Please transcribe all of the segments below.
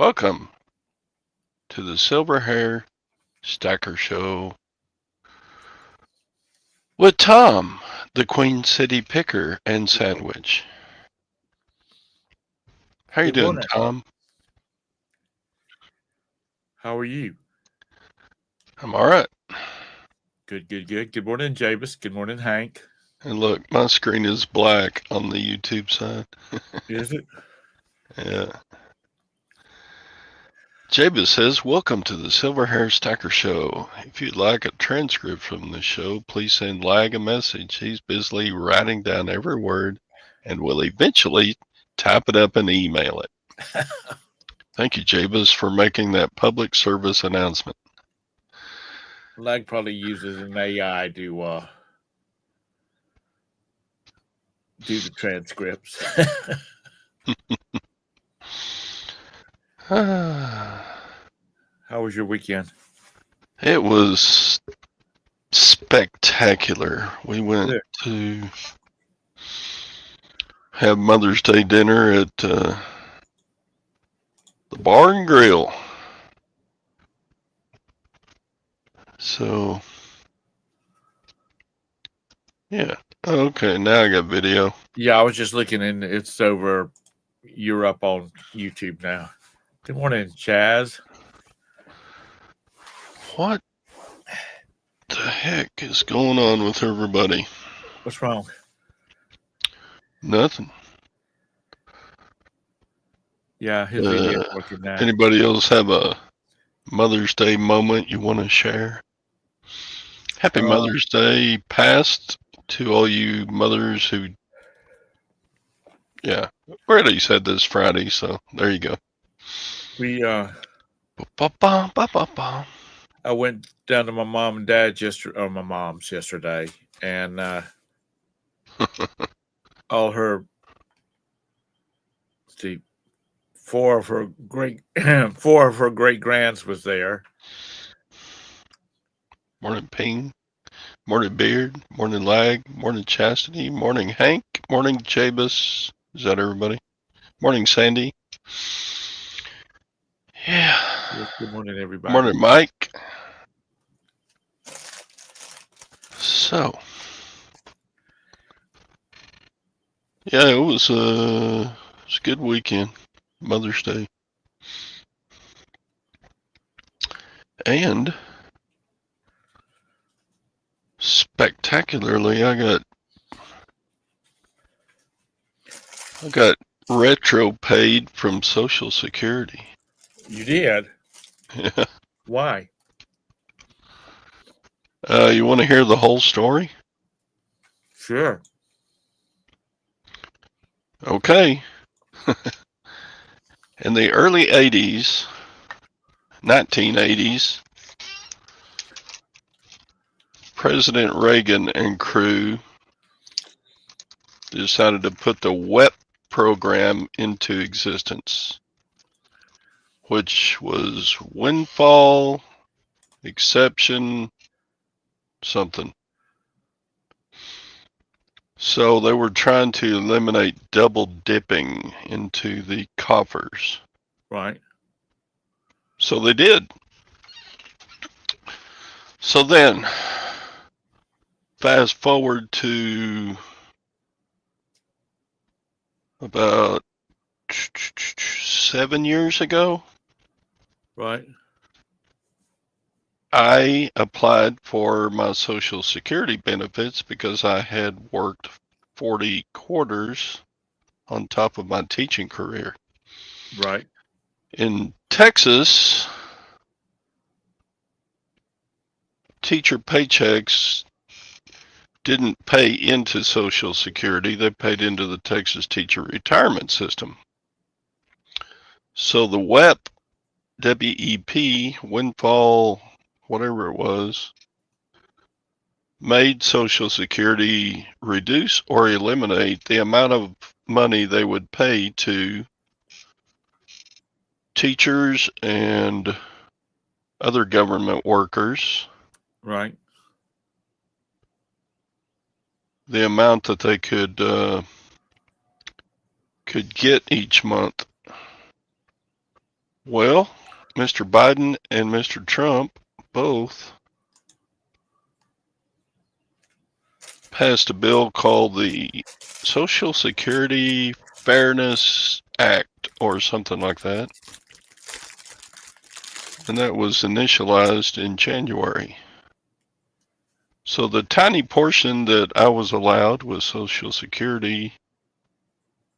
Welcome to the Silverhairstacker Show with Tom, the Queen City Picker and Sandwich. How you Good doing, morning. Tom? How are you? I'm all right. Good. Good morning, Javis. Good morning, Hank. And look, my screen is black on the YouTube side. Is it? Yeah. Jabez says, welcome to the Silverhairstacker Show. If you'd like a transcript from the show, please send Lag a message. He's busily writing down every word and will eventually type it up and email it. Thank you, Jabez, for making that public service announcement. Lag probably uses an AI to do the transcripts. How was your weekend? It was spectacular. We went Good. to have Mother's Day dinner at the Bar and Grill. So, yeah. Okay, now I got video. Yeah, I was just looking, and it's over. You're up on YouTube now. Good morning, Chaz. What the heck is going on with everybody? What's wrong? Nothing. Yeah, his video's working now. Anybody else have a Mother's Day moment you want to share? Happy Mother's Day past to all you mothers who, yeah, we already said this Friday, so there you go. We Ba-ba-ba-ba-ba. I went down to my mom and dad's my mom's yesterday, and all her, see, four of her great grands was there. Morning Ping, morning Beard, morning Lag, morning Chastity, morning Hank, morning Jabus. Is that everybody? Morning Sandy. Yeah. Yes, good morning, everybody. Morning Mike. So, yeah, it was a good weekend, Mother's Day. And spectacularly, I got retro paid from Social Security. You did? Yeah. Why? You want to hear the whole story? Sure. Okay. In the early 80s, 1980s, President Reagan and crew decided to put the WEP program into existence, which was windfall, exception, something. So they were trying to eliminate double dipping into the coffers. Right. So they did. So then, fast forward to about 7 years ago, Right. I applied for my Social Security benefits because I had worked 40 quarters on top of my teaching career. Right. In Texas, teacher paychecks didn't pay into Social Security, they paid into the Texas Teacher Retirement System. So the WEP, windfall, whatever it was, made Social Security reduce or eliminate the amount of money they would pay to teachers and other government workers, Right. the amount that they could get each month Well, Mr. Biden and Mr. Trump both passed a bill called the Social Security Fairness Act or something like that. And that was initialized in January. So the tiny portion that I was allowed with Social Security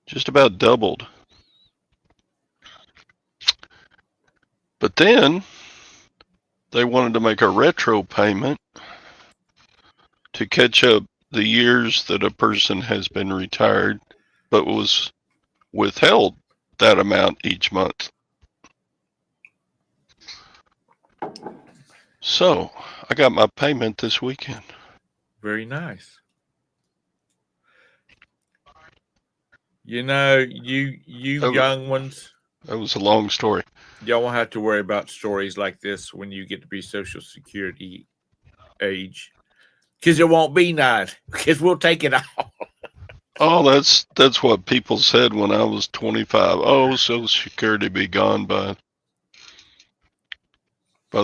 just about doubled. But then they wanted to make a retro payment to catch up the years that a person has been retired, but was withheld that amount each month. So I got my payment this weekend. Very nice. You know, you young ones, That was a long story. y'all won't have to worry about stories like this when you get to be Social Security age, because there won't be none. Because we'll take it all. Oh, that's what people said when I was 25. Oh, Social Security be gone by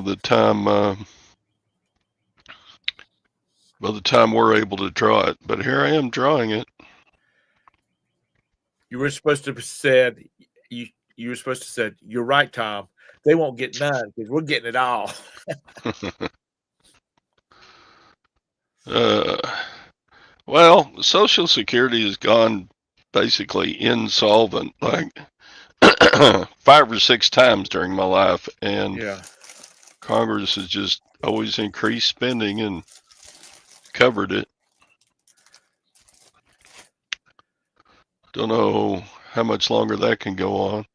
the time we're able to draw it. But here I am drawing it. You were supposed to have said you were supposed to said you're right, Tom. They won't get none because we're getting it all. Well, Social Security has gone basically insolvent like 5 or 6 times during my life, and Yeah. Congress has just always increased spending and covered it. Don't know how much longer that can go on.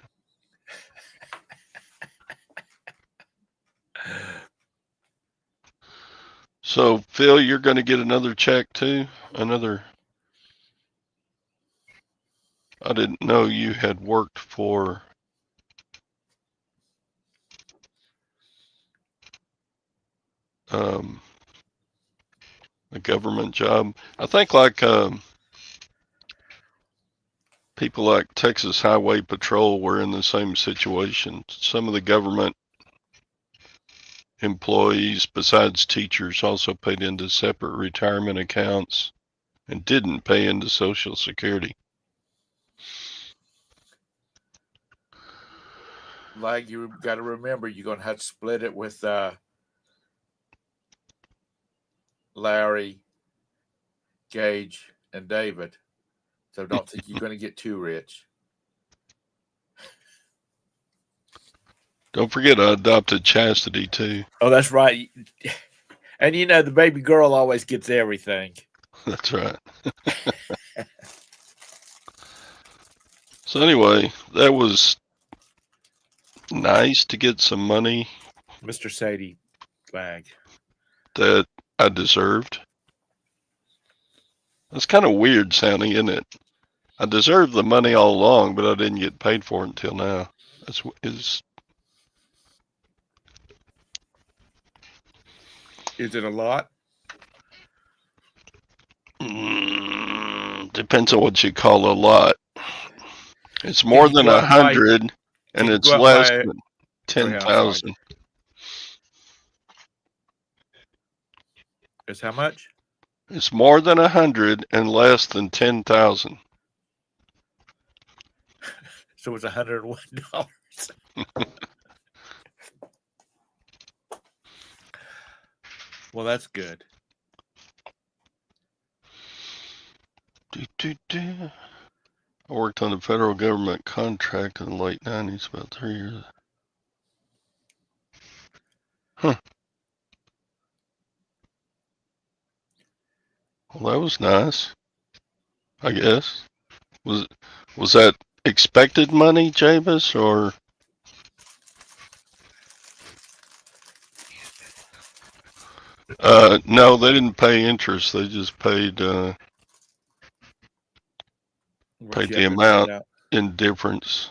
So, Phil, you're going to get another check too? Another. I didn't know you had worked for a government job. I think like people like Texas Highway Patrol were in the same situation. Some of the government employees, besides teachers, also paid into separate retirement accounts and didn't pay into Social Security. Like you got to remember, you're going to have to split it with Larry, Gage, and David. So don't think you're going to get too rich. Don't forget, I adopted Chastity too. Oh, that's right. And you know, the baby girl always gets everything. That's right. So anyway, that was nice to get some money Mr. Sadie bag that I deserved. That's kind of weird sounding, isn't it? I deserved the money all along, but I didn't get paid for it until now. Is it a lot? Depends on what you call a lot. It's more than 100, and it's less than 10,000. It's how much? It's more than 100 and less than 10,000. So it's $101. Well, that's good. I worked on a federal government contract in the late 90s, about 3 years. Huh. Well, that was nice, I guess. Was that expected money, Javis, or? No, they didn't pay interest. They just paid the amount in difference.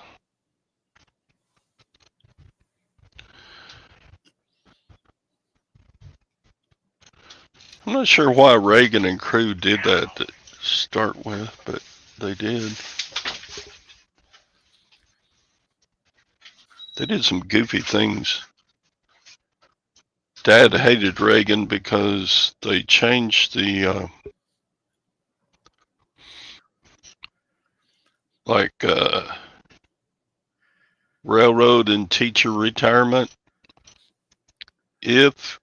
I'm not sure why Reagan and crew did that to start with, but they did. They did some goofy things. Dad hated Reagan because they changed the railroad and teacher retirement. If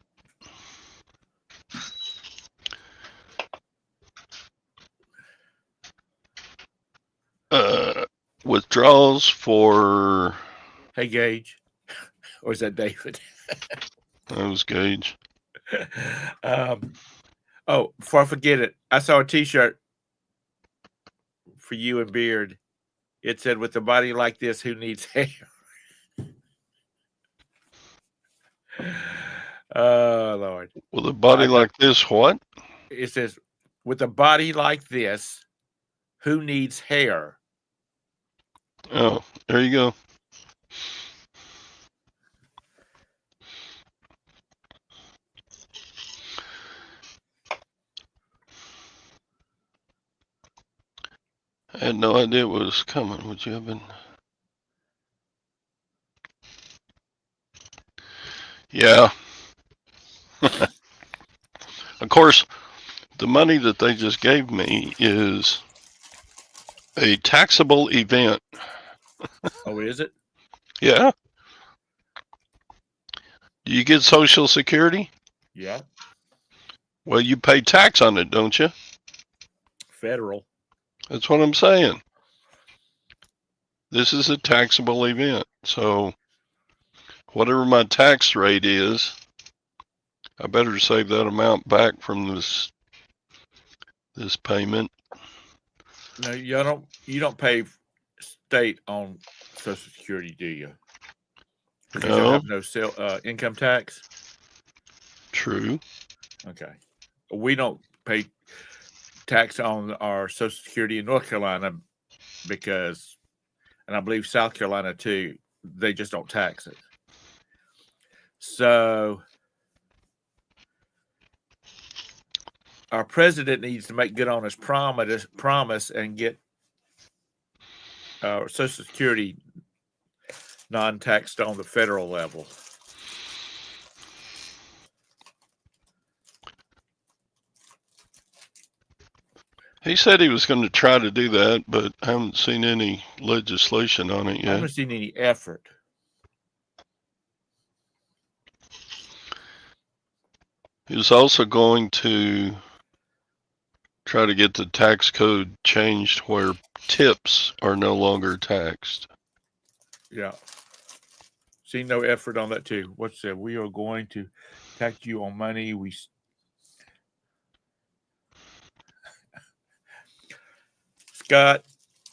withdrawals for, Hey, Gage. Or is that David? that was Gage. Oh, before I forget it, I saw a T-shirt for you and Beard. It said, "With a body like this, who needs hair?" Oh, Lord. With a body like this, what? It says, "With a body like this, who needs hair?" Oh, there you go. I had no idea what was coming. Would you have been? Yeah. Of course, the money that they just gave me is a taxable event. Oh, is it? Yeah. Do you get Social Security? Yeah. Well, you pay tax on it, don't you? Federal. That's what I'm saying. This is a taxable event. So whatever my tax rate is, I better save that amount back from this payment. No, you don't pay state on Social Security, do you? Because you'll have no income tax. True. Okay. We don't pay tax on our Social Security in North Carolina because, and I believe South Carolina too, they just don't tax it. So our president needs to make good on his promise and get Social Security non-taxed on the federal level. He said he was going to try to do that, but I haven't seen any legislation on it yet. I haven't seen any effort. He was also going to try to get the tax code changed where tips are no longer taxed. Yeah. See no effort on that too. What's that? We are going to tax you on money. Scott,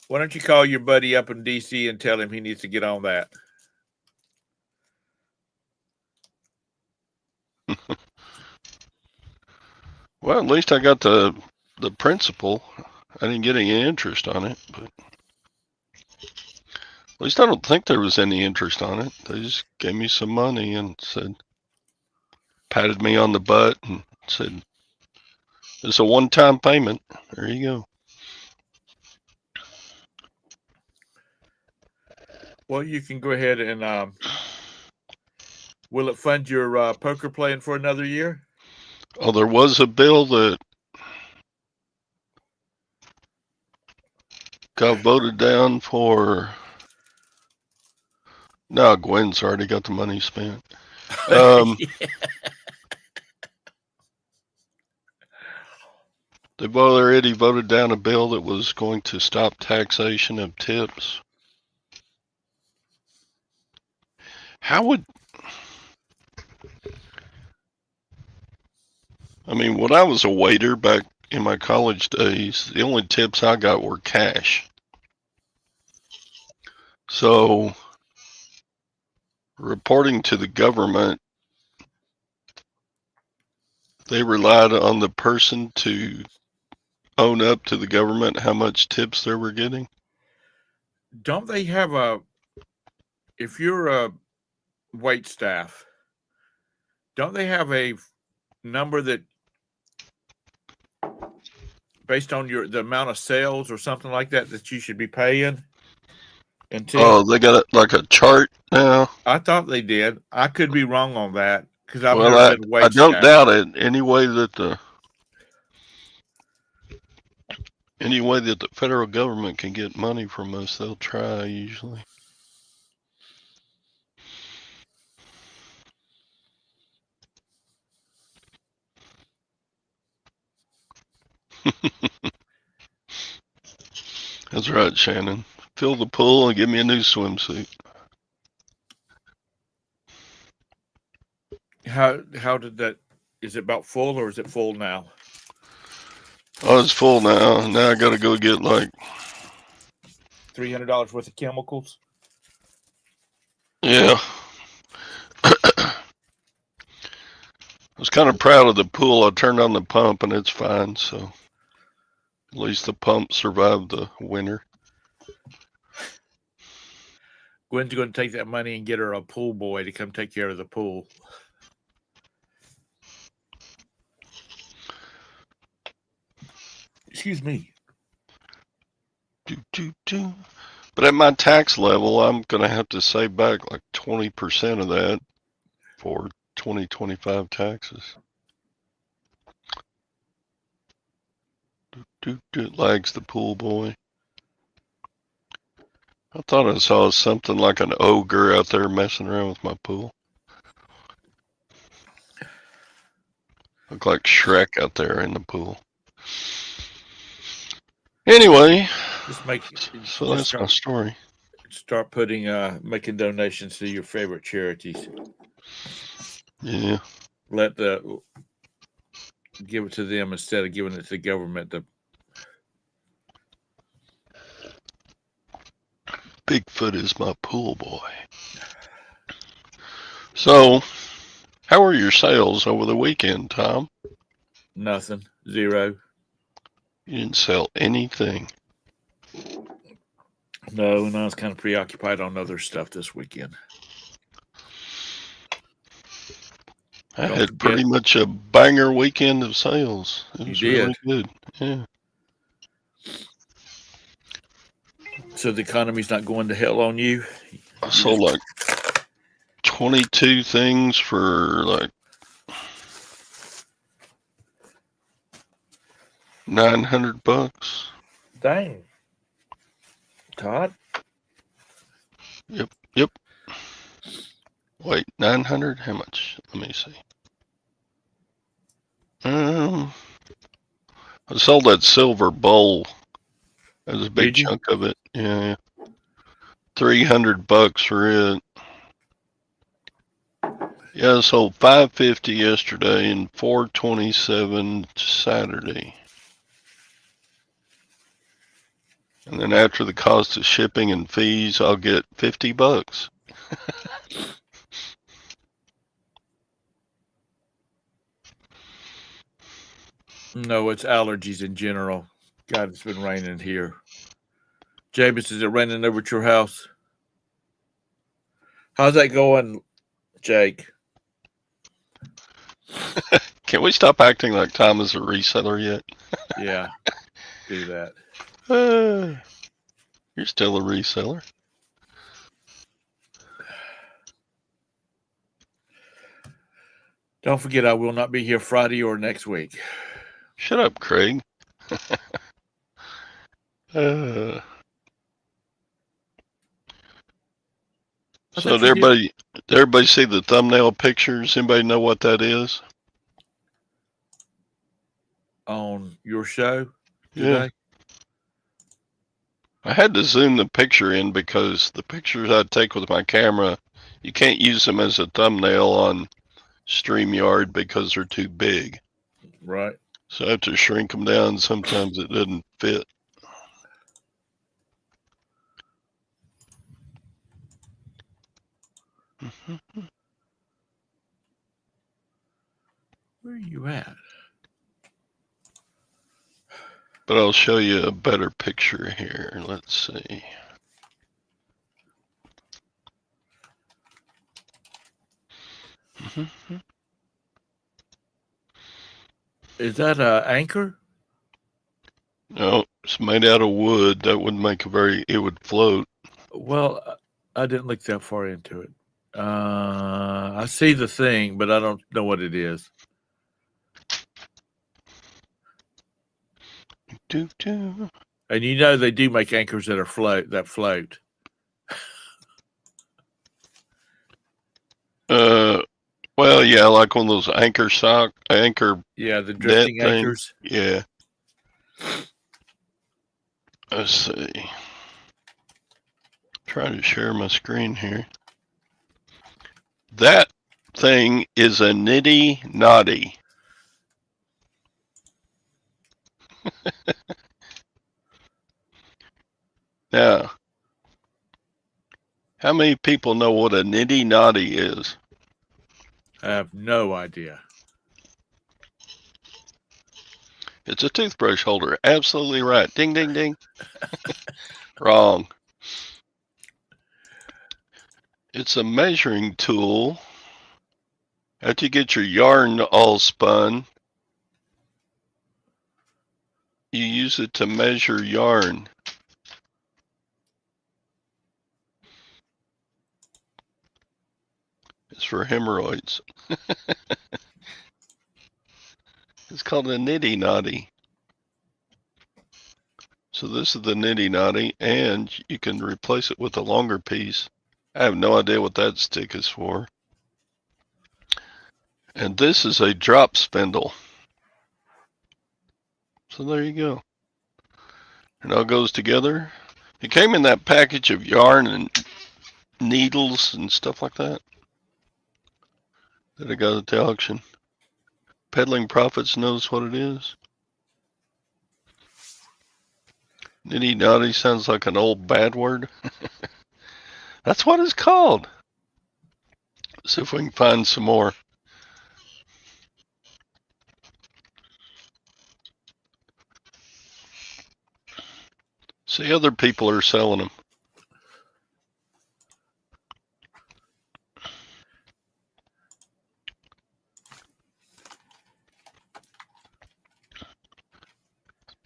why don't you call your buddy up in DC and tell him he needs to get on that? Well, at least I got the principal. I didn't get any interest on it, but at least I don't think there was any interest on it. They just gave me some money and said, patted me on the butt and said, it's a one-time payment. There you go. Well, you can go ahead and will it fund your poker playing for another year? Oh, there was a bill that got voted down for. No, Gwen's already got the money spent. They've already voted down a bill that was going to stop taxation of tips. How would... I mean, when I was a waiter back in my college days, the only tips I got were cash. So, reporting to the government, they relied on the person to own up to the government how much tips they were getting. Don't they have if you're a wait staff, don't they have a number that based on the amount of sales or something like that you should be paying? until they got like a chart now. I thought they did. I could be wrong on that because I've Well, never been a I wage don't stacker. doubt it. Any way that the federal government can get money from us, they'll try usually. That's right, Shannon. Fill the pool and give me a new swimsuit. How did that? Is it about full or is it full now? Oh, it's full now. Now I got to go get like $300 worth of chemicals. yeah. I was kind of proud of the pool. I turned on the pump and it's fine. So at least the pump survived the winter. Gwen's going to take that money and get her a pool boy to come take care of the pool. Excuse me. But at my tax level, I'm going to have to save back like 20% of that for 2025 taxes. It lags the pool boy. I thought I saw something like an ogre out there messing around with my pool. Look like Shrek out there in the pool. Anyway, so that's my story. Start putting making donations to your favorite charities. Yeah. Give it to them instead of giving it to the government. Bigfoot is my pool boy. So, how were your sales over the weekend, Tom? Nothing. Zero. You didn't sell anything. No, and I was kind of preoccupied on other stuff this weekend. I had pretty much a banger weekend of sales. It was really good. Yeah. So the economy's not going to hell on you? I sold like 22 things for like $900. Dang. Todd? Yep. Wait, 900? How much? Let me see. I sold that silver bowl. That was a big chunk of it. Yeah. $300 for it. Yeah, I sold $550 yesterday and $427 Saturday. And then after the cost of shipping and fees, I'll get $50. No, it's allergies in general. God, it's been raining here. James, is it raining over at your house? How's that going, Jake? Can we stop acting like Tom is a reseller yet? Yeah, do that. You're still a reseller. Don't forget, I will not be here Friday or next week. Shut up, Craig. So did everybody see the thumbnail pictures? Anybody know what that is? On your show today? Yeah. I had to zoom the picture in because the pictures I take with my camera, you can't use them as a thumbnail on StreamYard because they're too big. Right. So I have to shrink them down. Sometimes it doesn't fit. Where are you at? But I'll show you a better picture here. Let's see. Is that an anchor? No, it's made out of wood. That would make it would float. Well, I didn't look that far into it. I see the thing, but I don't know what it is. Do. And you know they do make anchors that float. Well, yeah, like one of those anchor Yeah, the net drifting thing. anchors. Yeah. Let's see. Trying to share my screen here. That thing is a nitty naughty. Now, how many people know what a nitty naughty is? I have no idea. It's a toothbrush holder. Absolutely right. Ding, ding, ding. Wrong. It's a measuring tool. After you get your yarn all spun, you use it to measure yarn. It's for hemorrhoids. It's called a nitty naughty. So this is the nitty naughty, and you can replace it with a longer piece. I have no idea what that stick is for. And this is a drop spindle. So there you go. It all goes together. It came in that package of yarn and needles and stuff like that I got at the auction. Peddling Profits knows what it is. Nitty naughty sounds like an old bad word. That's what it's called. Let's see if we can find some more. See, other people are selling them.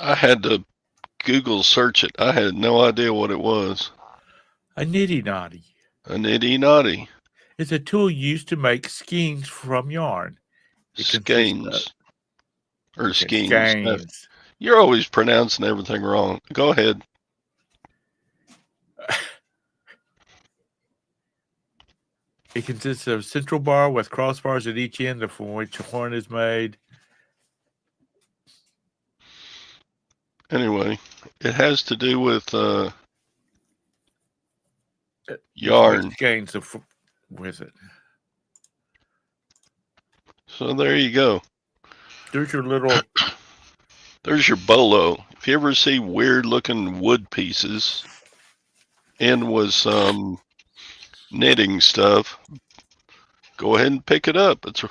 I had to Google search it. I had no idea what it was. A nitty naughty. A nitty naughty. It's a tool used to make skeins from yarn. Skeins. Or skeins. Skeins. You're always pronouncing everything wrong. Go ahead. It consists of a central bar with crossbars at each end from which horn is made. Anyway, it has to do with yarn. Skeins with it. So there you go. There's your little. There's your bolo. If you ever see weird looking wood pieces in with some knitting stuff, go ahead and pick it up. It's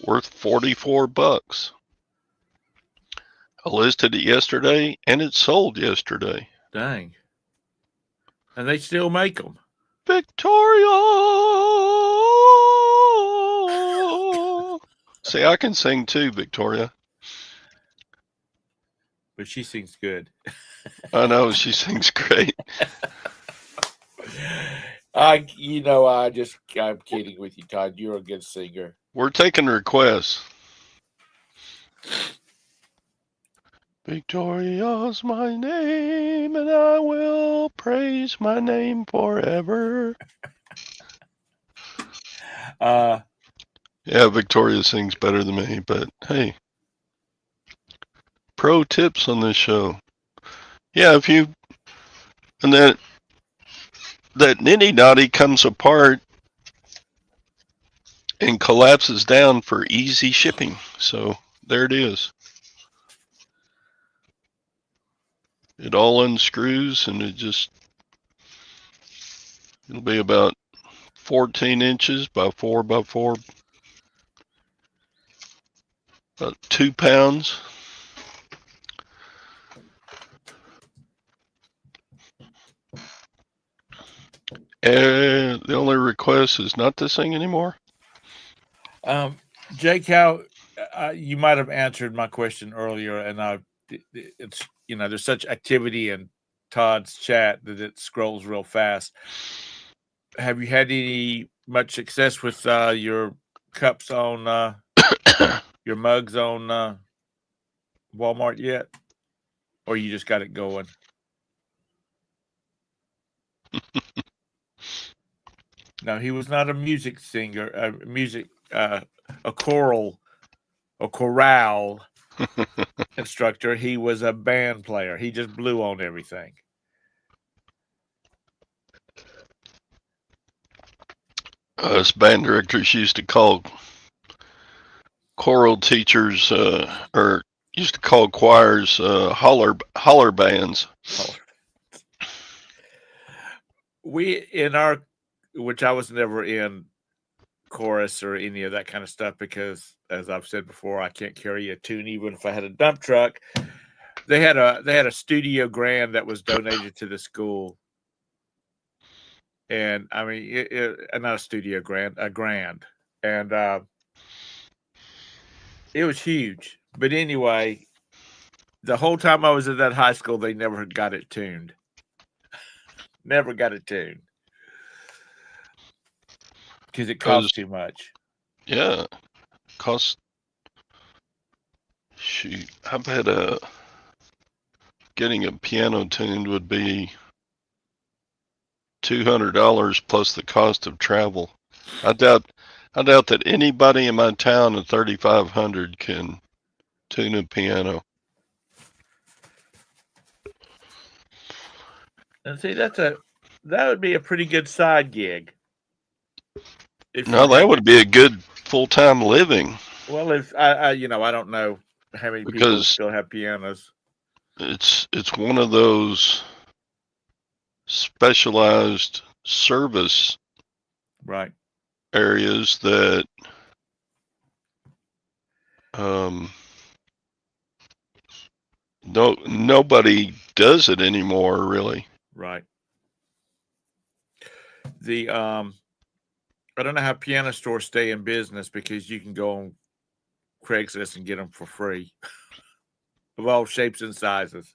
worth $44. I listed it yesterday and it sold yesterday. Dang. And they still make them. Victoria! See, I can sing too, Victoria. But she sings good. I know, she sings great. I'm kidding with you, Todd. You're a good singer. We're taking requests. Victoria's my name, and I will praise my name forever. Yeah, Victoria sings better than me, but hey. Pro tips on this show. Yeah, and that nitty naughty comes apart and collapses down for easy shipping. So there it is. It all unscrews and it'll be about 14 inches by 4 by 4, about 2 pounds. And the only request is not to sing anymore. Jake, how you might have answered my question earlier, and it's there's such activity and Todd's chat that it scrolls real fast. Have you had any much success with your cups on your mugs on Walmart yet, or you just got it going? No, he was not a music singer, a chorale instructor. He was a band player. He just blew on everything. Us band directors used to call choral teachers, or used to call choirs, holler bands. We which I was never in chorus or any of that kind of stuff because, as I've said before, I can't carry a tune even if I had a dump truck. They had a studio grand that was donated to the school, and I mean, not a studio grand, a grand, and it was huge. But anyway, the whole time I was at that high school, they never got it tuned. Never got it tuned because it cost too much. Yeah, cost. Shoot, I bet getting a piano tuned would be $200 plus the cost of travel. I doubt that anybody in my town at 3,500 can tune a piano. And see, that would be a pretty good side gig. No, that would be a good full-time living. Well, if I don't know how many people still have pianos. It's one of those specialized service areas that nobody does it anymore, really. Right. I don't know how piano stores stay in business because you can go on Craigslist and get them for free of all shapes and sizes.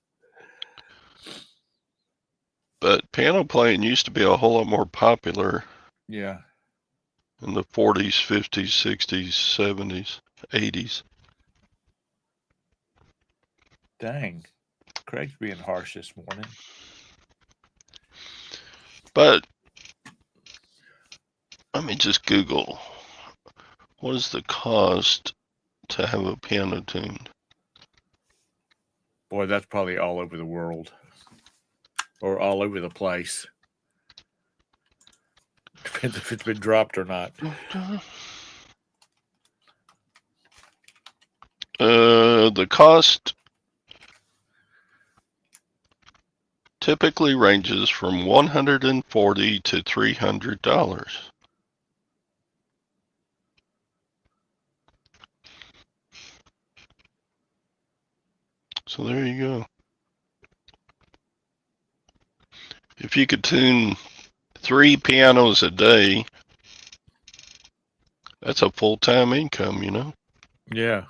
But piano playing used to be a whole lot more popular. Yeah. In the 40s, 50s, 60s, 70s, 80s. Dang. Craig's being harsh this morning. But let me just Google. What is the cost to have a piano tuned? Boy, that's probably all over the world. Or all over the place. Depends if it's been dropped or not. The cost typically ranges from $140 to $300. So there you go. If you could tune 3 pianos a day, that's a full-time income, you know? Yeah.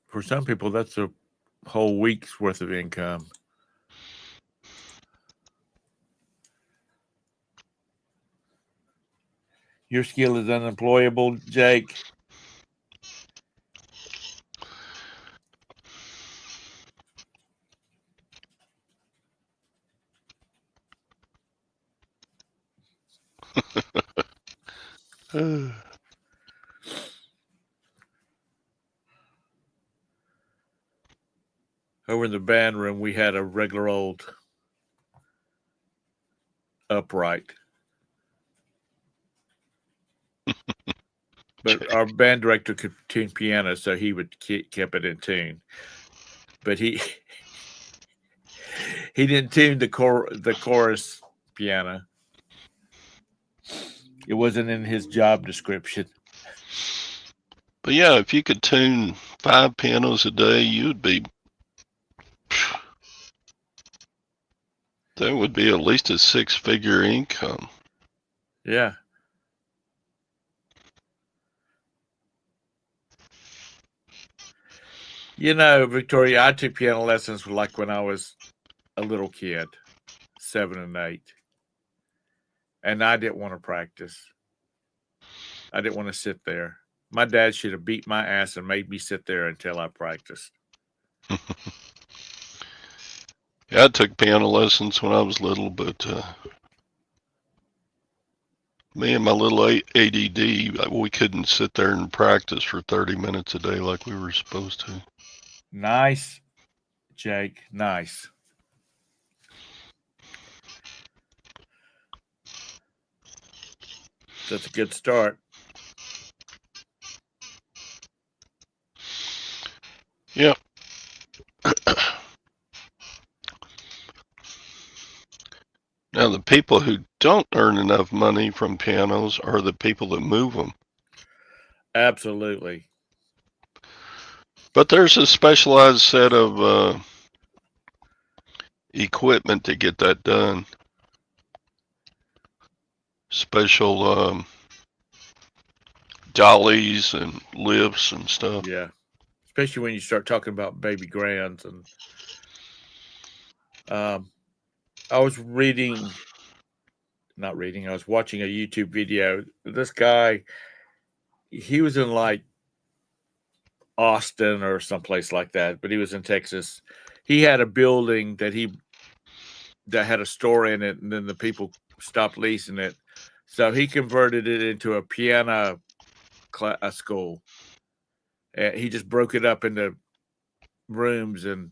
For some people, that's a whole week's worth of income. Your skill is unemployable, Jake. Over in the band room, we had a regular old upright. But our band director could tune piano, so he would keep it in tune. But he didn't tune the chorus piano. It wasn't in his job description. But yeah, if you could tune 5 pianos a day, you'd be... That would be at least a 6-figure income. Yeah. You know, Victoria, I took piano lessons like when I was a little kid, 7 and 8. And I didn't want to practice. I didn't want to sit there. My dad should have beat my ass and made me sit there until I practiced. Yeah, I took piano lessons when I was little, but me and my little ADD, we couldn't sit there and practice for 30 minutes a day like we were supposed to. Nice, Jake. Nice. That's a good start. Yeah. Now, the people who don't earn enough money from pianos are the people that move them. Absolutely. But there's a specialized set of equipment to get that done. Special dollies and lifts and stuff. Yeah. Especially when you start talking about baby grands. And I was I was watching a YouTube video. This guy, he was in like Austin or someplace like that, but he was in Texas. He had a building that had a store in it, and then the people stopped leasing it, so he converted it into a piano school. And he just broke it up into rooms, and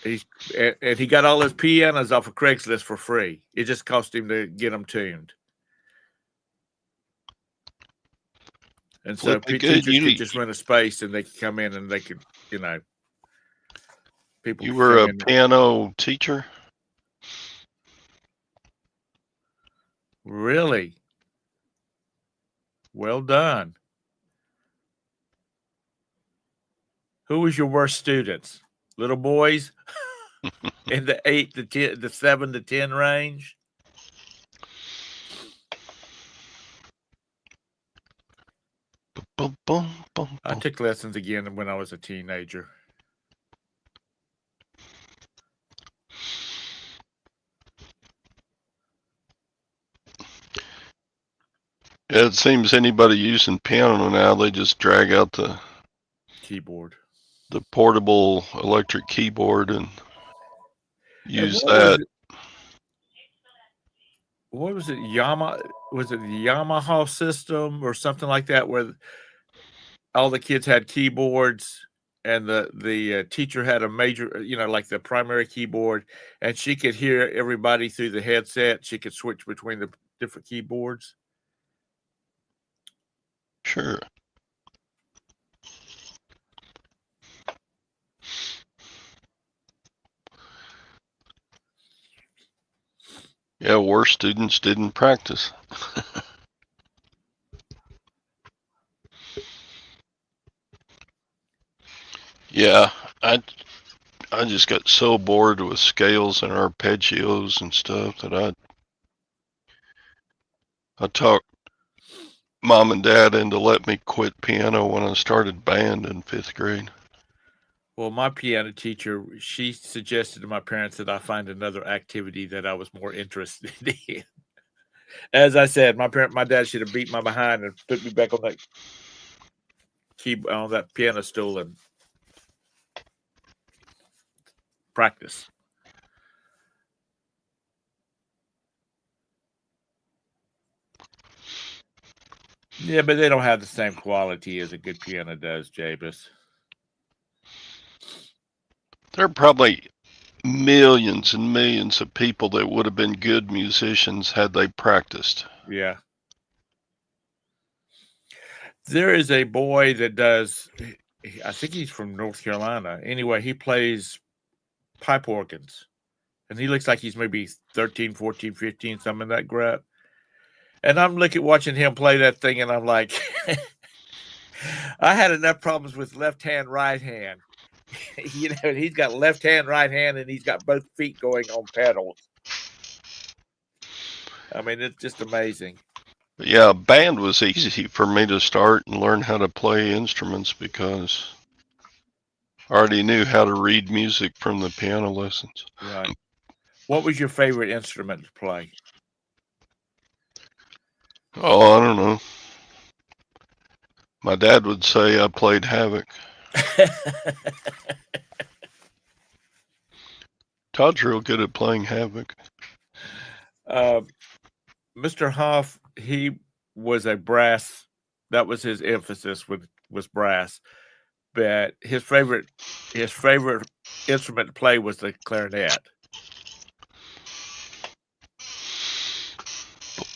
he got all his pianos off of Craigslist for free. It just cost him to get them tuned. And so teachers could just rent a space, and they could come in and they could, people. You were a piano teacher? Really? Well done. Who was your worst students? Little boys in the 8 to 10, the 7 to 10 range? Boom, boom, boom, I took lessons again when I was a teenager. Yeah, it seems anybody using piano now, they just drag out the keyboard, the portable electric keyboard, and use that. What was it? Was it the Yamaha system or something like that, where all the kids had keyboards, and the teacher had a major, like the primary keyboard, and she could hear everybody through the headset. She could switch between the different keyboards. Sure. Yeah, worse students didn't practice. Yeah, I just got so bored with scales and arpeggios and stuff that I talked Mom and Dad into let me quit piano when I started band in 5th grade. Well, my piano teacher, she suggested to my parents that I find another activity that I was more interested in. As I said, my dad should have beat my behind and put me back on that piano stool and practice. Yeah, but they don't have the same quality as a good piano does, Jabus. There are probably millions and millions of people that would have been good musicians had they practiced. Yeah. There is a boy that does, I think he's from North Carolina. Anyway, he plays pipe organs. And he looks like he's maybe 13, 14, 15, something in that grade. And I'm watching him play that thing, and I'm like, I had enough problems with left hand, right hand. He's got left hand, right hand, and he's got both feet going on pedals. I mean, it's just amazing. But yeah, band was easy for me to start and learn how to play instruments because I already knew how to read music from the piano lessons. Right. What was your favorite instrument to play? Oh, I don't know. My dad would say I played havoc. Todd's real good at playing havoc. uh, Mr. Hoff, he was a brass. That was his emphasis with was brass. But his favorite instrument to play was the clarinet.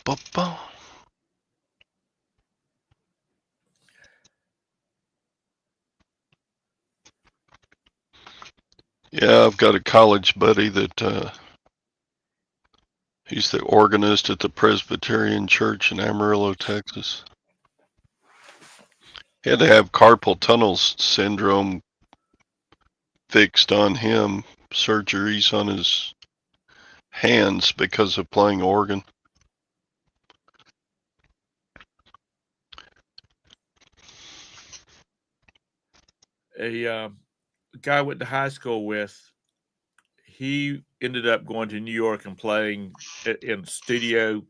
Ba-ba. Yeah, I've got a college buddy that he's the organist at the Presbyterian Church in Amarillo, Texas. He had to have carpal tunnel syndrome fixed on him, surgeries on his hands because of playing organ. A guy I went to high school with, he ended up going to New York and playing in studio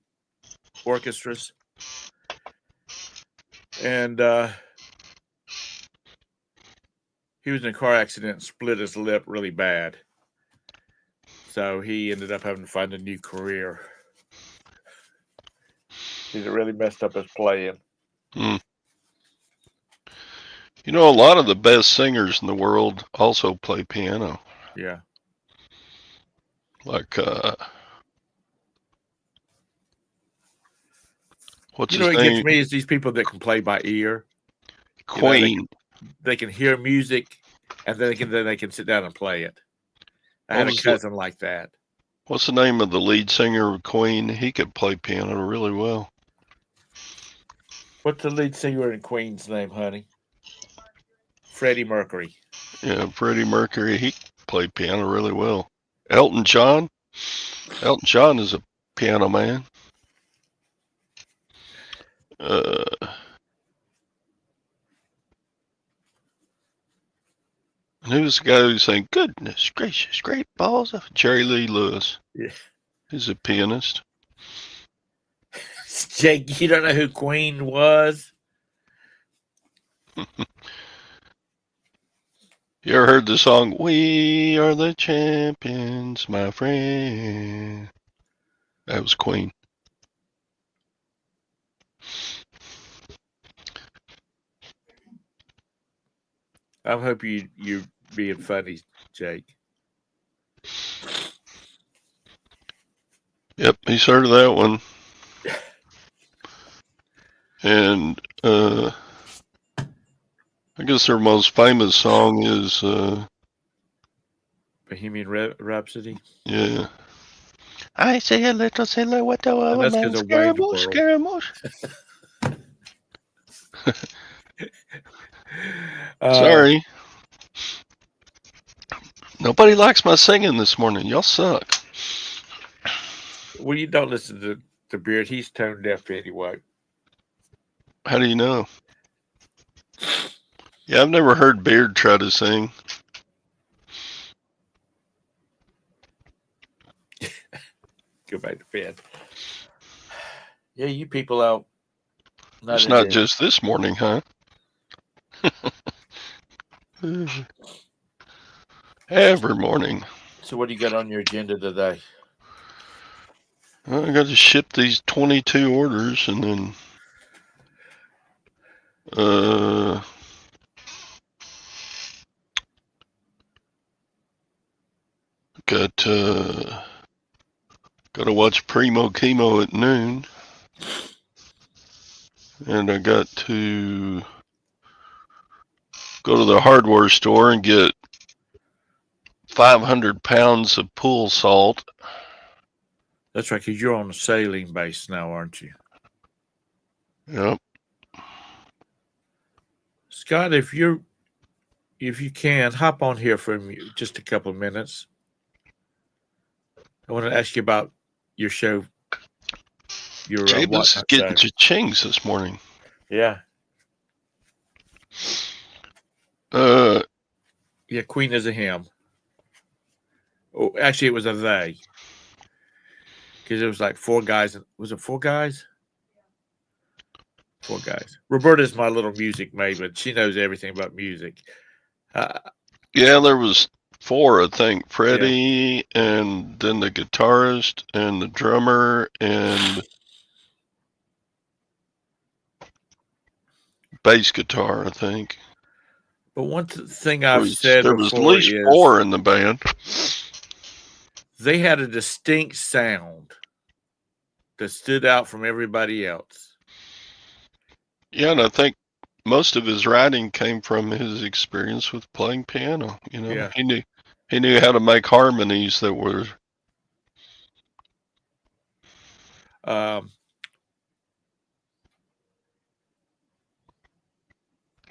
orchestras. And he was in a car accident and split his lip really bad. So he ended up having to find a new career. It really messed up his playing. Mm. You know, a lot of the best singers in the world also play piano. Yeah. Like, what's You know his what gets name? me is these people that can play by ear. You know, Queen. they can hear music and then they can sit down and play it. I What had a was the, cousin like that. what's the name of the lead singer of Queen? He could play piano really well. What's the lead singer in Queen's name, honey? Freddie Mercury. Yeah, Freddie Mercury, he played piano really well. Elton John? Elton John is a piano man. Uh, and who's the guy who sang "Goodness Gracious, Great Balls of"? Jerry Lee Lewis. Yeah. He's a pianist. Jake, you don't know who Queen was? You ever heard the song "We Are the Champions, My Friend"? That was Queen. I hope you being funny, Jake. Yep, he's heard of that one. And I guess their most famous song is Bohemian Rhapsody. yeah. I see a little silhouette of And a that's man, because of Wayne's Scaramouche, World. Scaramouche. Sorry. Sorry. Nobody likes my singing this morning. Y'all suck. Well, you don't listen to Beard. He's tone deaf anyway. How do you know? Yeah, I've never heard Beard try to sing. Go back to bed. Yeah, you people out. It's not just this morning, huh? Every morning. So, what do you got on your agenda today? Well, I got to ship these 22 orders and then got to watch Primo Chemo at noon. And I got to go to the hardware store and get 500 pounds of pool salt. That's right, because you're on a sailing base now, aren't you? Yep. Scott, if you can, hop on here for just a couple of minutes. I want to ask you about your show your Jabez is whatnot getting show. cha-chings this morning. Yeah. Yeah, Queen is a him. Oh, actually, it was a they. Because it was like four guys. Was it four guys? Four guys. Roberta's my little music maven. She knows everything about music. Yeah, there was 4, I think. Freddie, and then the guitarist, and the drummer, and bass guitar, I think. But one thing I've said There was at before least is 4 in the band. they had a distinct sound that stood out from everybody else. Yeah, and I think most of his writing came from his experience with playing piano. You know, Yeah. he knew how to make harmonies that were.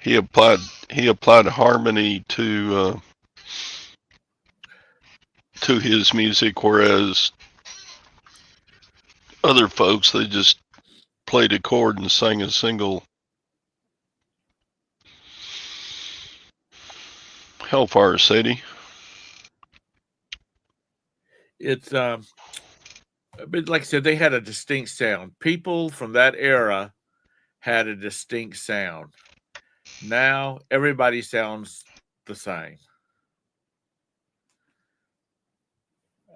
He applied harmony to his music, whereas other folks, they just played a chord and sang a single Hellfire City. It's but like I said, they had a distinct sound. People from that era had a distinct sound. Now everybody sounds the same.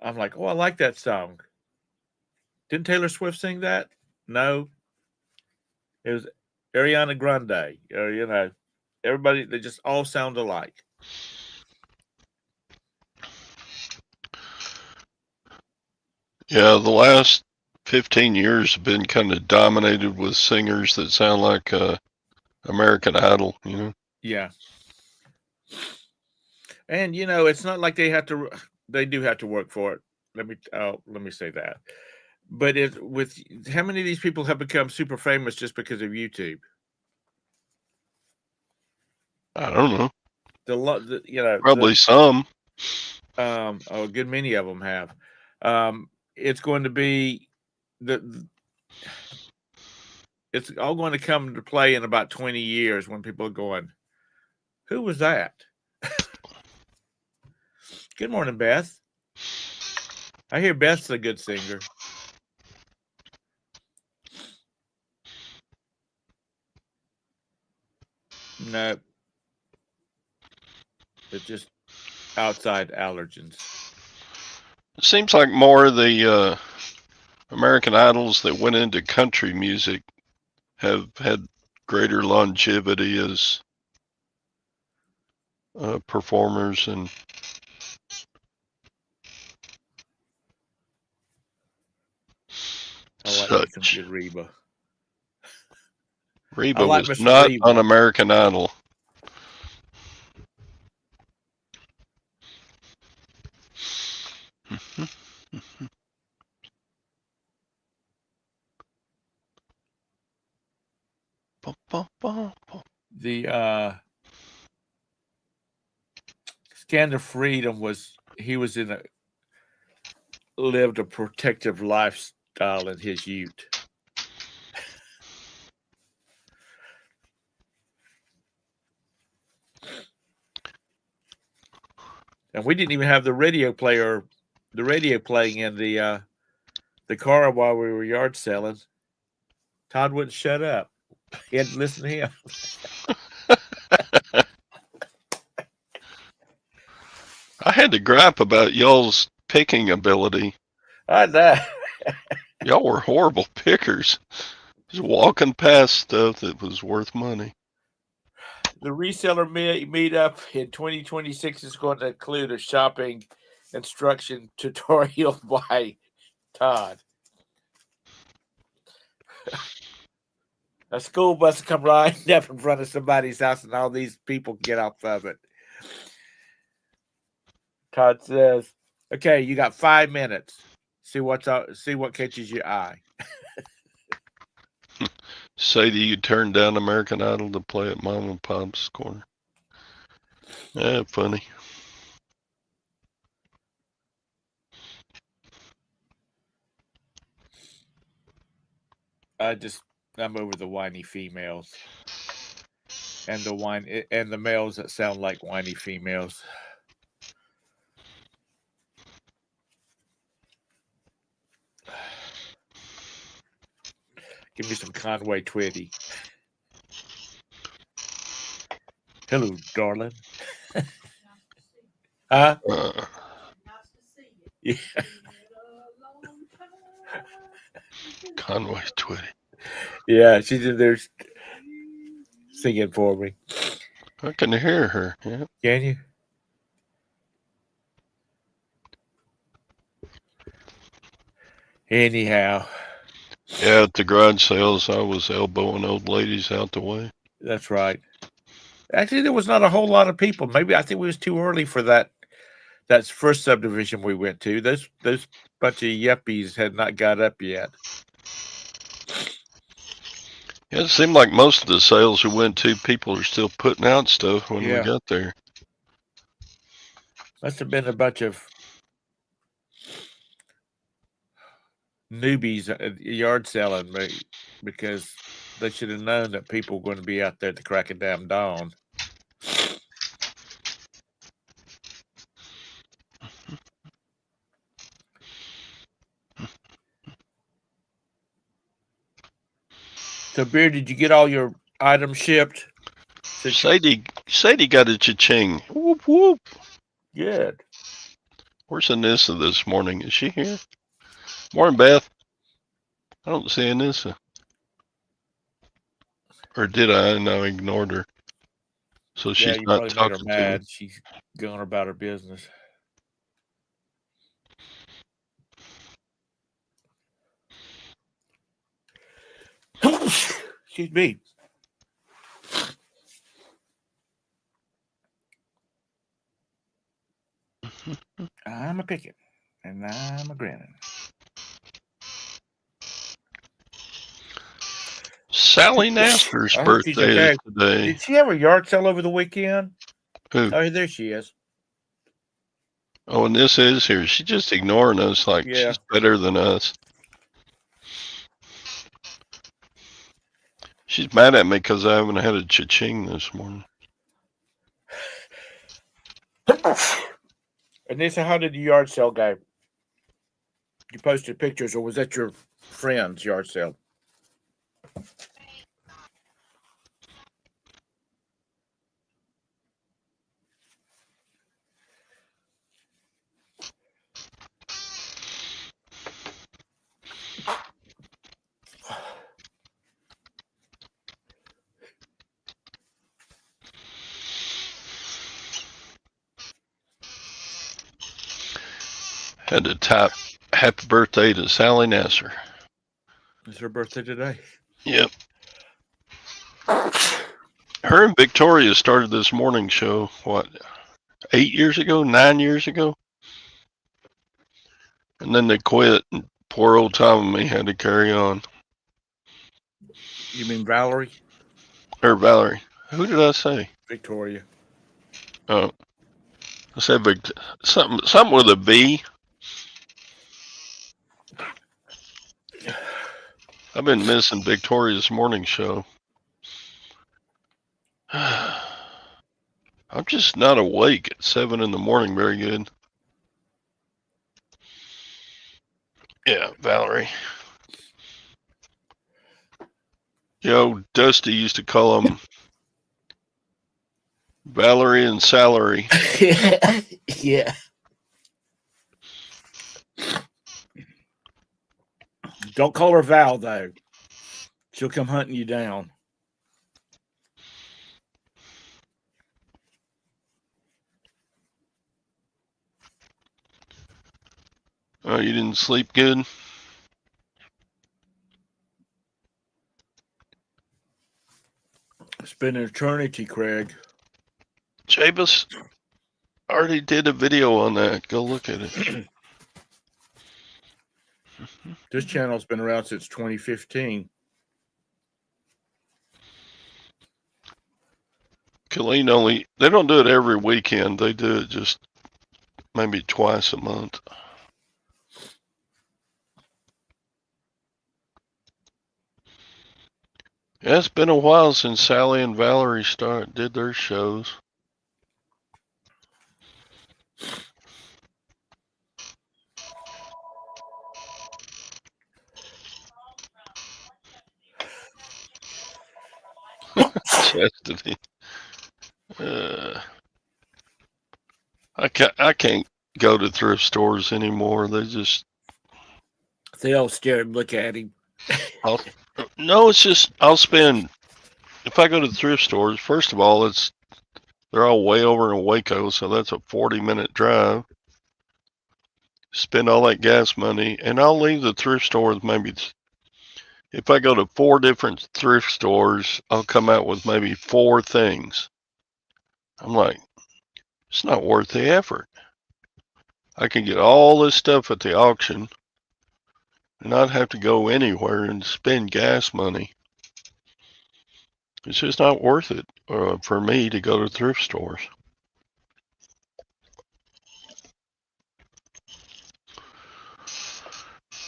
I'm like, oh, I like that song. Didn't Taylor Swift sing that? No. It was Ariana Grande. You know, everybody, they just all sound alike. Yeah, the last 15 years have been kind of dominated with singers that sound like American Idol, you know? Yeah. And, you know, it's not like they do have to work for it. Let me say that. But with how many of these people have become super famous just because of YouTube? I don't know. Probably some. A good many of them have. It's going to be it's all going to come into play in about 20 years when people are going, who was that? Good morning, Beth. I hear Beth's a good singer. No. It's just outside allergens. It seems like more of the American Idols that went into country music have had greater longevity as performers and I like such. me some good Reba. Reba was not Reba on American Idol. The Stand of Freedom lived a protective lifestyle in his youth. And we didn't even have the radio playing in the car while we were yard selling. Todd wouldn't shut up. He had to listen to him. I had to gripe about y'all's picking ability. I know. Y'all were horrible pickers. Just walking past stuff that was worth money. The reseller meetup in 2026 is going to include a shopping instruction tutorial by Todd. A school bus come riding up in front of somebody's house, and all these people get off of it. Todd says, "Okay, you got 5 minutes. See what catches your eye." Sadie, you turned down American Idol to play at Mom and Pop's corner. Yeah, funny. I'm over the whiny females and the males that sound like whiny females. Give me some Conway Twitty. Hello, darling. Huh? Yeah. Conway Twitty. Yeah, she's in there singing for me. I can hear her. Yeah. Can you? Anyhow. Yeah, at the garage sales, I was elbowing old ladies out the way. That's right. Actually, there was not a whole lot of people. Maybe I think we was too early for that. That's first subdivision we went to. Those bunch of yuppies had not got up yet. Yeah, it seemed like most of the sales we went to, people are still putting out stuff when we got there. Must have been a bunch of newbies at yard selling, because they should have known that people were going to be out there at the crack of damn dawn. So, Beard, did you get all your items shipped? Sadie got a cha-ching. Whoop, whoop. Good. Where's Anissa this morning? Is she here? Morning, Beth. I don't see Anissa. Or did I? And I ignored her. So she's you not probably talking made her to mad. me. She's going about her business. Excuse me. I'm a picking, and I'm a grinning. Sally Nasser's birthday is today. Did she have a yard sale over the weekend? Who? Oh, there she is. Oh, and this is here. She's just ignoring us like she's better than us. She's mad at me because I haven't had a cha-ching this morning. Anissa, how did the yard sale go? You posted pictures, or was that your friend's yard sale? Had to type happy birthday to Sally Nasser. It's her birthday today. Yep. Her and Victoria started this morning show, what, 8 years ago, 9 years ago? And then they quit. And poor old Tom and me had to carry on. You mean Valerie? Or Valerie. Who did I say? Victoria. Oh. I said something with a V. I've been missing Victoria's morning show. I'm just not awake at 7 in the morning very good. Yeah, Valerie. Yo, Dusty used to call them Valerie and Salary. Yeah. Don't call her Val, though. She'll come hunting you down. Oh, you didn't sleep good? It's been an eternity, Craig. Jabus already did a video on that. Go look at it. This channel's been around since 2015. Colleen they don't do it every weekend. They do it just maybe twice a month. Yeah, it's been a while since Sally and Valerie did their shows. Chastity. Uh, I can't go to thrift stores anymore. They all stare and look at him. I'll, no, it's just I'll spend if I go to thrift stores. First of all, they're all way over in Waco, so that's a 40-minute drive. Spend all that gas money, and I'll leave the thrift store with maybe. If I go to 4 different thrift stores, I'll come out with maybe 4 things. I'm like, it's not worth the effort. I can get all this stuff at the auction and not have to go anywhere and spend gas money. It's just not worth it for me to go to thrift stores.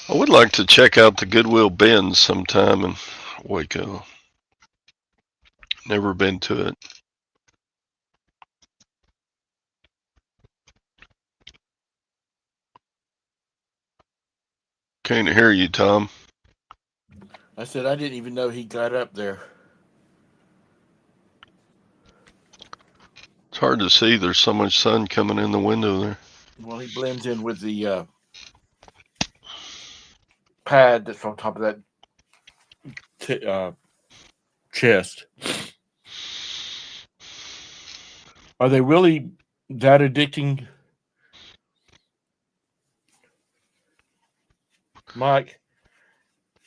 I would like to check out the Goodwill bins sometime in Waco. Never been to it. Can't hear you, Tom. I said I didn't even know he got up there. It's hard to see. There's so much sun coming in the window there. Well, he blends in with the pad that's on top of that chest. Are they really that addicting, Mike?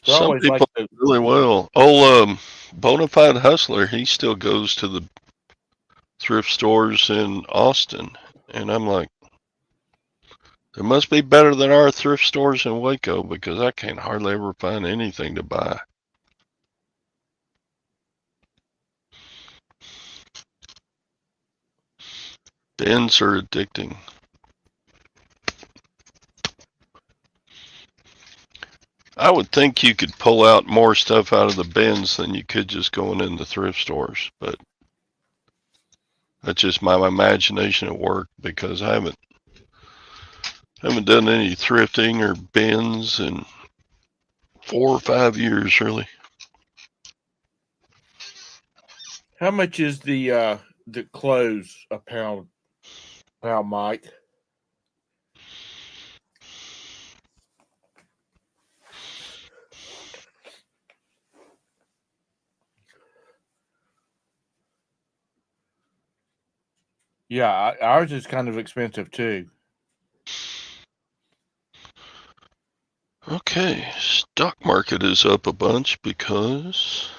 They're Some always like people really well. Old Bonafide Hustler, he still goes to the thrift stores in Austin. And I'm like, it must be better than our thrift stores in Waco because I can't hardly ever find anything to buy. Bins are addicting. I would think you could pull out more stuff out of the bins than you could just going in the thrift stores, but that's just my imagination at work because I haven't done any thrifting or bins in 4 or 5 years really. How much is the clothes a pound, Mike? Yeah, ours is kind of expensive too. Okay, stock market is up a bunch because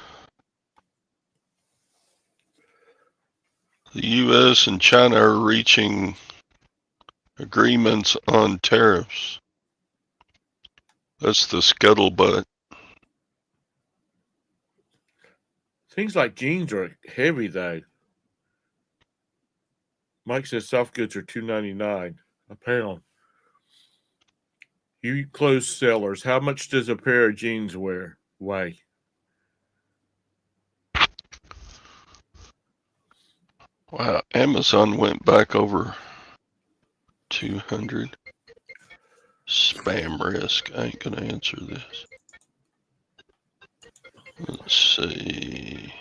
the US and China are reaching agreements on tariffs. That's the scuttlebutt. Things like jeans are heavy though. Mike says soft goods are $2.99 a pound. You clothes sellers, how much does a pair of jeans weigh? Wow, Amazon went back over 200. Spam risk. I ain't gonna answer this. Let's see.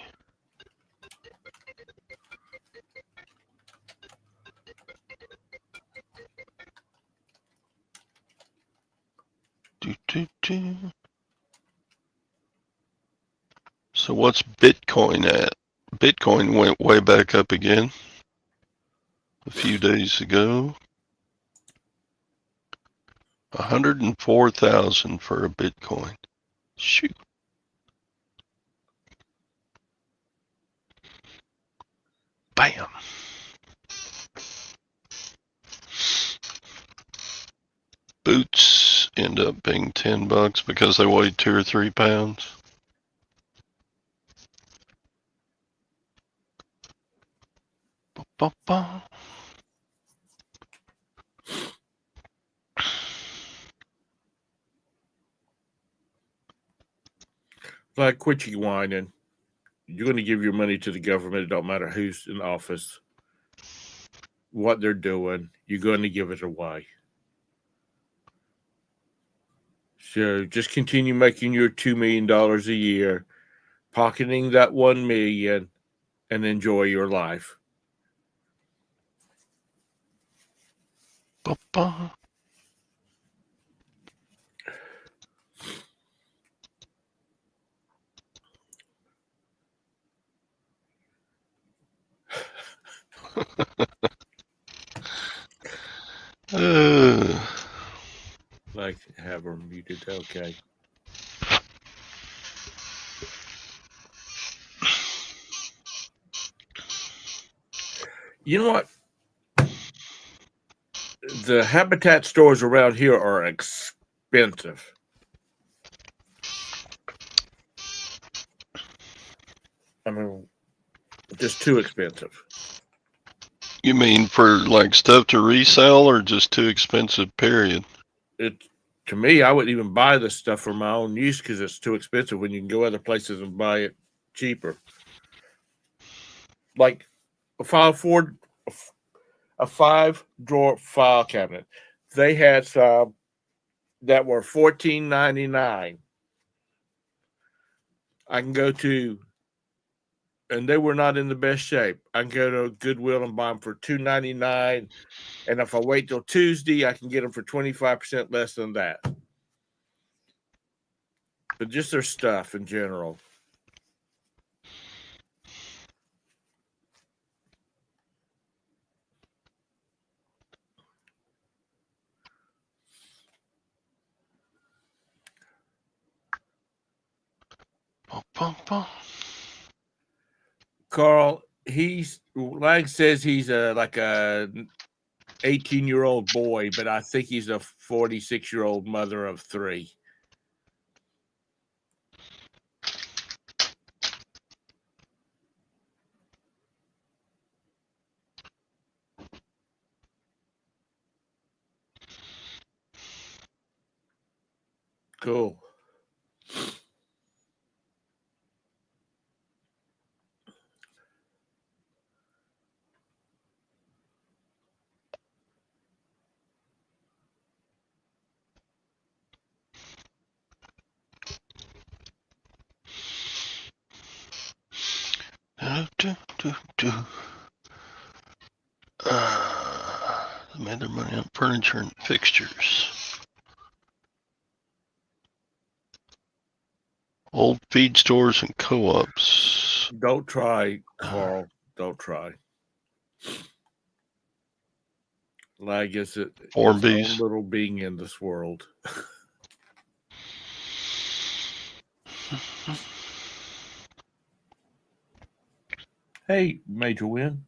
So what's Bitcoin at? Bitcoin went way back up again a few days ago. 104,000 for a Bitcoin. Shoot. Bam. Boots end up being $10 because they weigh 2 or 3 pounds. Ba-ba-ba. Like, quit you whining. you're going to give your money to the government. It don't matter who's in office, what they're doing. You're going to give it away. So just continue making your $2 million a year, pocketing that 1 million, and enjoy your life. Ba-ba. Like have her muted. Okay. You know what? The Habitat stores around here are expensive. I mean, just too expensive. You mean for like stuff to resell or just too expensive, period? It to me, I wouldn't even buy this stuff for my own use because it's too expensive when you can go other places and buy it cheaper. Like a a 5-drawer file cabinet. They had some that were $14.99. I can go to, and they were not in the best shape. I can go to Goodwill and buy them for $2.99, and if I wait till Tuesday, I can get them for 25% less than that. But just their stuff in general. Ba-ba-ba. Carl, Lang says he's like a 18-year-old boy, but I think he's a 46-year-old mother of 3. Cool. Made their money on furniture and fixtures. Old feed stores and co-ops. Don't try, Carl. Don't try. Lag is its own little being in this world. Hey, Major Win.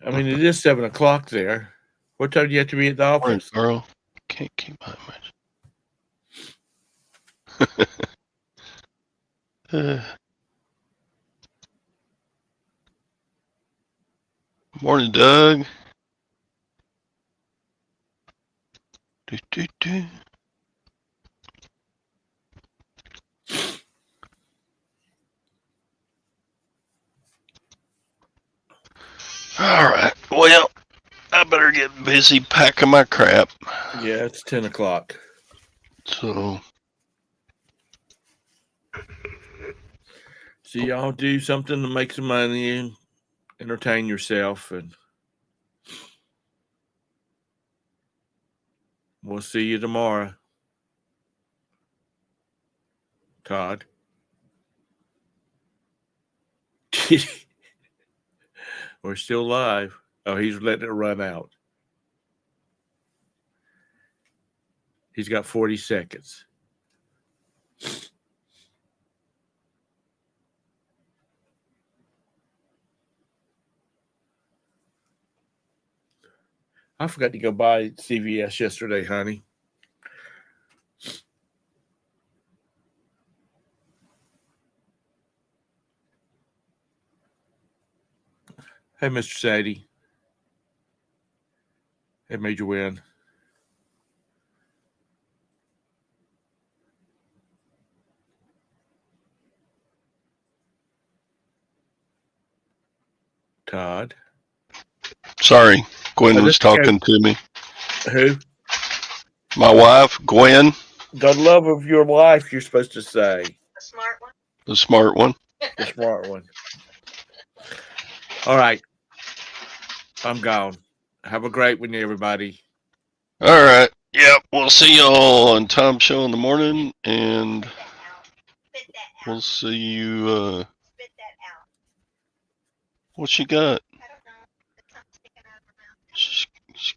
I mean, it is 7:00 there. What time do you have to be at the office? Morning, Carl. Can't keep my image. Morning, Doug. Do. All right. Well, I better get busy packing my crap. Yeah, it's 10:00. So y'all do something to make some money and entertain yourself, and we'll see you tomorrow. Todd. We're still live. Oh, he's letting it run out. He's got 40 seconds. I forgot to go by CVS yesterday, honey. Hey, Mr. Sadie. Hey, Major Win. Todd. Sorry, Gwen Oh, was that's okay. talking to me. Who? My wife, Gwen, The love of your life, you're supposed to say. The smart one. the smart one. The smart one. All right. I'm gone. Have a great one, everybody. All right. Yep. We'll see y'all on Tom's show in the morning, and Spit that out. we'll see you. Spit that out. What she got? I don't know. It's something sticking out of her mouth.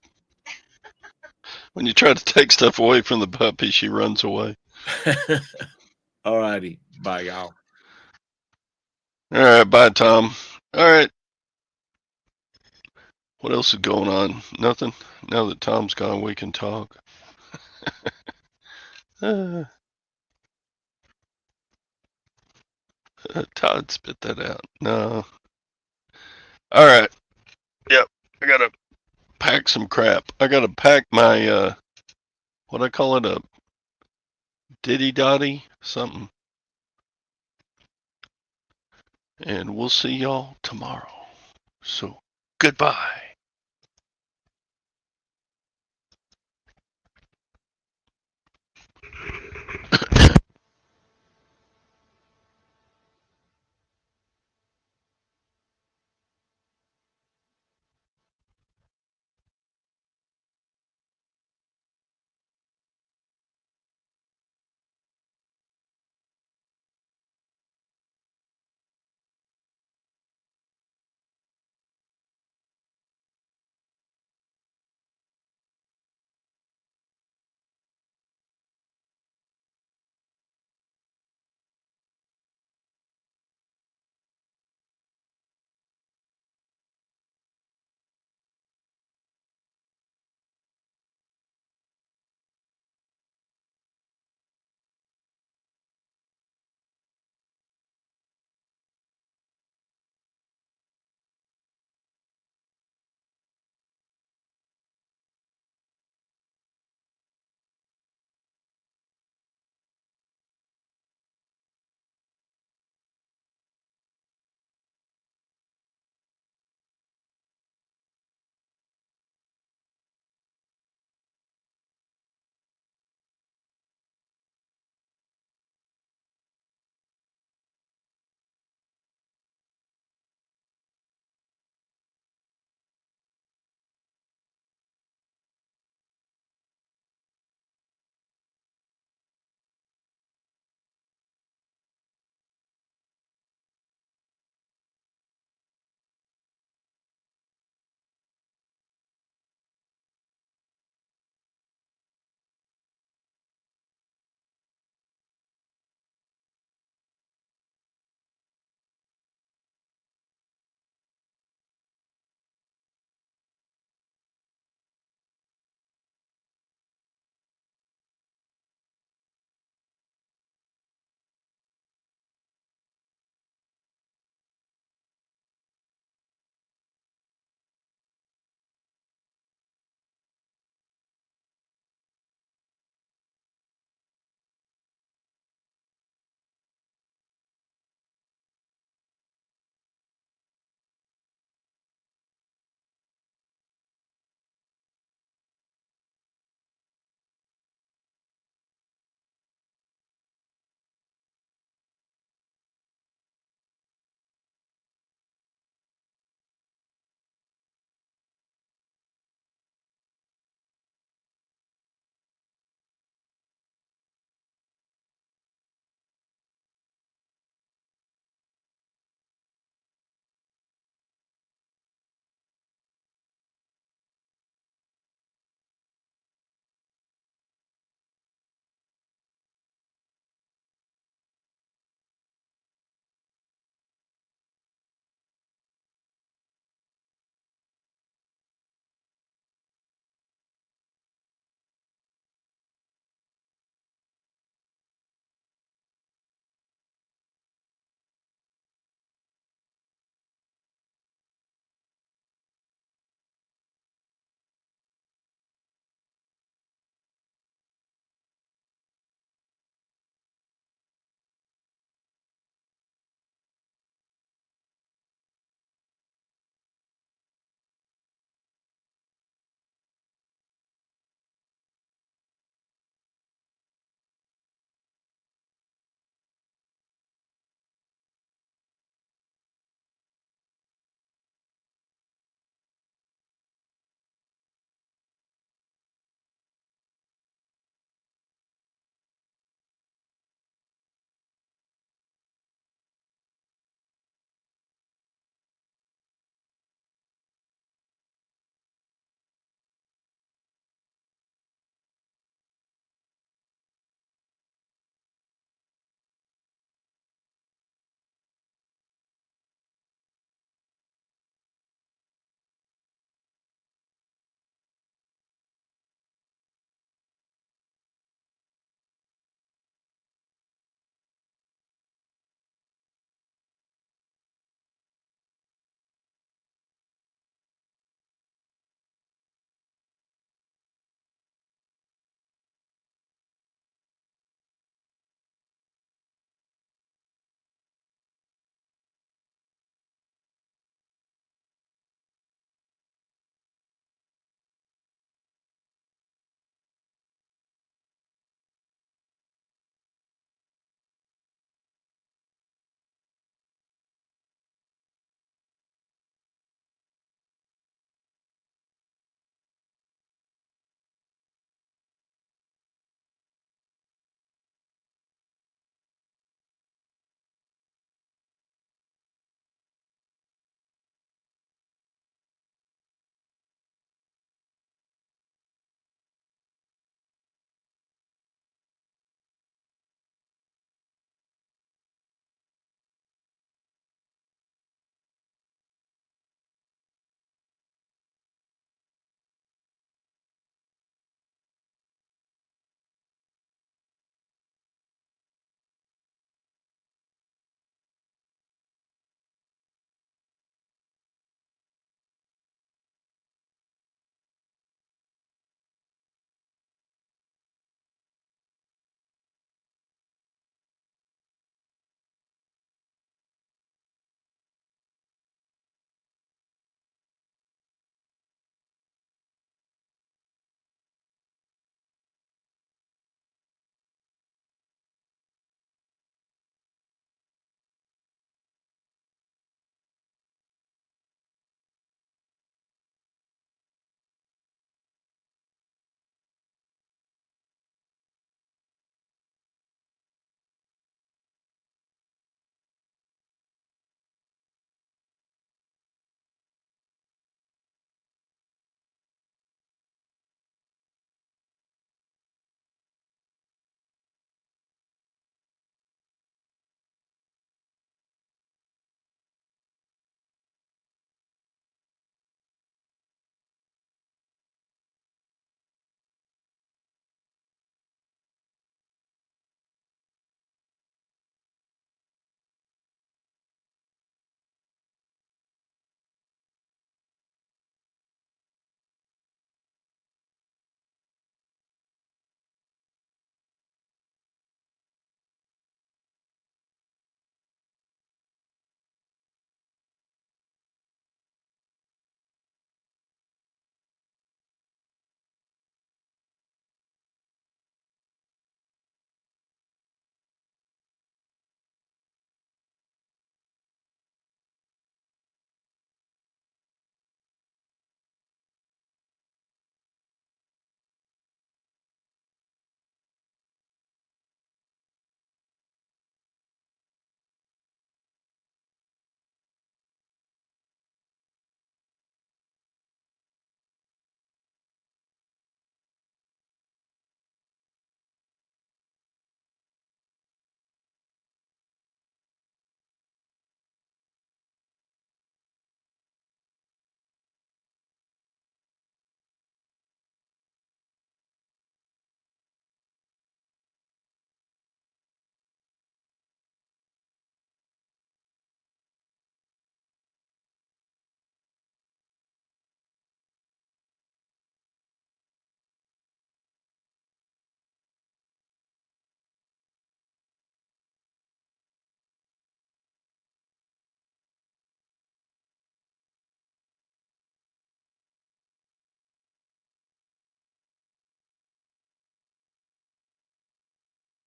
When you try to take stuff away from the puppy, she runs away. All righty. Bye, y'all. All right. Bye, Tom. All right. What else is going on? Nothing. Now that Tom's gone, we can talk. Todd, spit that out. No. All right. Yep. I gotta pack some crap. I gotta pack my what I call it, a diddy dotty something. And we'll see y'all tomorrow. So goodbye.